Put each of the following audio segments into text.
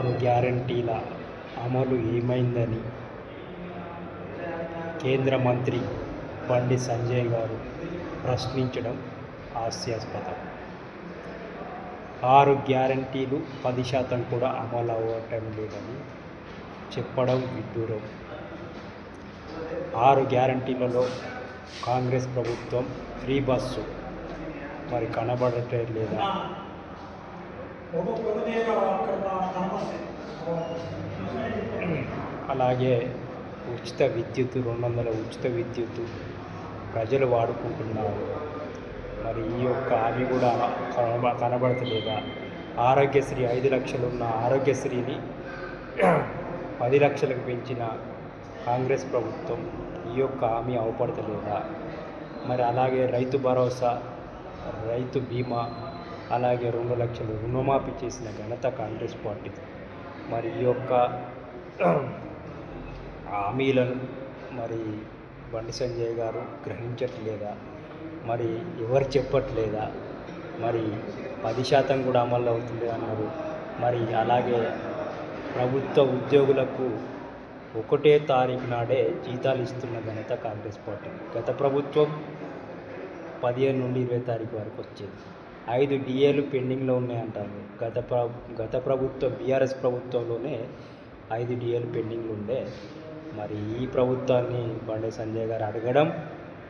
6 గ్యారంటీల అమలు ఏమైందని కేంద్ర మంత్రి బండి సంజయ్ గారు ప్రశ్నించడం హాస్యాస్పదం. 6 గ్యారంటీలు 10% కూడా అమలు అవ్వటం లేదని చెప్పడం విడ్డూరం. 6 గ్యారంటీలలో కాంగ్రెస్ ప్రభుత్వం ఫ్రీ బస్సు మరి కనబడటం లేదా? అలాగే ఉచిత విద్యుత్ 200 ఉచిత విద్యుత్ ప్రజలు వాడుకుంటున్నారు. మరి ఈ యొక్క హామీ కూడా కనబడతలేదా? ఆరోగ్యశ్రీ 5 లక్షలు ఉన్న ఆరోగ్యశ్రీని 10 లక్షలకు పెంచిన కాంగ్రెస్ ప్రభుత్వం ఈ యొక్క హామీ అవపడతలేదా? మరి అలాగే రైతు భరోసా, రైతు బీమా, అలాగే 2 లక్షలు రుణమాఫీ చేసిన ఘనత కాంగ్రెస్ పార్టీ. మరి ఈ యొక్క హామీలను మరి బండి సంజయ్ గారు గ్రహించట్లేదా? మరి ఎవరు చెప్పట్లేదా? మరి 10% కూడా అమలు అవుతుంది అన్నారు. మరి అలాగే ప్రభుత్వ ఉద్యోగులకు 1వ తారీఖు నాడే జీతాలు ఇస్తున్న ఘనత కాంగ్రెస్ పార్టీ. గత ప్రభుత్వం 15 నుండి 20 తారీఖు వరకు వచ్చేది. 5 డిఏలు పెండింగ్లో ఉన్నాయంటారు. గత ప్రభుత్వం బీఆర్ఎస్ ప్రభుత్వంలోనే 5 డిఏలు పెండింగ్లు ఉండే. మరి ఈ ప్రభుత్వాన్ని బండి సంజయ్ గారు అడగడం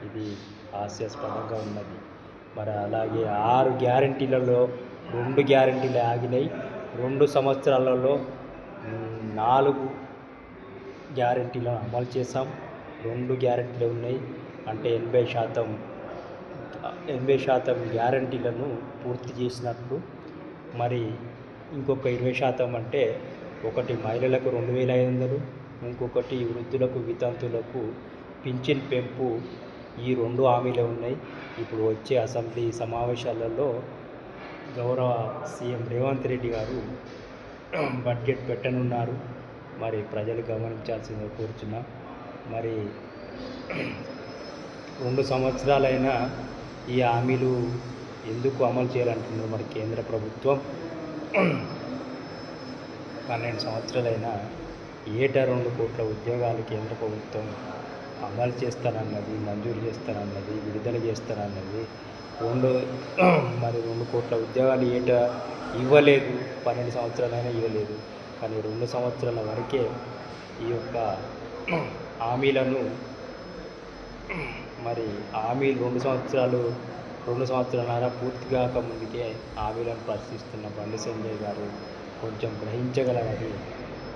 ఇది హాస్యాస్పదంగా ఉన్నది. మరి అలాగే 6 గ్యారంటీలలో 2 గ్యారంటీలు ఆగినాయి. 2 సంవత్సరాలలో 4 గ్యారంటీలను అమలు చేశాం. 2 గ్యారంటీలు ఉన్నాయి అంటే 80% గ్యారంటీలను పూర్తి చేసినట్లు. మరి ఇంకొక 20% అంటే ఒకటి మహిళలకు 2,500, ఇంకొకటి వృద్ధులకు, వితంతులకు పింఛన్ పెంపు. ఈ 2 హామీలే ఉన్నాయి. ఇప్పుడు వచ్చే అసెంబ్లీ సమావేశాలలో గౌరవ సీఎం రేవంత్ రెడ్డి గారు బడ్జెట్ పెట్టనున్నారు. మరి ప్రజలు గమనించాల్సిందిగా కోరుచున్నాం. మరి 2 సంవత్సరాలైనా ఈ హామీలు ఎందుకు అమలు చేయాలంటున్నారు? మరి కేంద్ర ప్రభుత్వం 12 సంవత్సరాలైనా ఏటా 2 కోట్ల ఉద్యోగాలు కేంద్ర ప్రభుత్వం అమలు చేస్తానన్నది, మంజూరు చేస్తానన్నది, విడుదల చేస్తానన్నది. 2 కోట్ల ఉద్యోగాలు ఏటా ఇవ్వలేదు. 12 సంవత్సరాలైనా ఇవ్వలేదు. కానీ 2 సంవత్సరాల వరకే ఈ యొక్క హామీలను మరి హామీలు 2 సంవత్సరాల పూర్తి కాకముందుకే హామీలను పరిశీలిస్తున్న బండి సంజయ్ గారు కొంచెం గ్రహించగలరని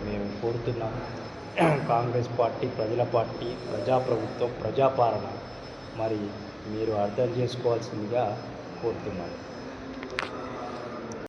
మేము కోరుతున్నాం. కాంగ్రెస్ పార్టీ ప్రజల పార్టీ, ప్రజాప్రభుత్వం, ప్రజాపాలన. మరి మీరు అర్థం చేసుకోవాల్సిందిగా కోరుతున్నాం.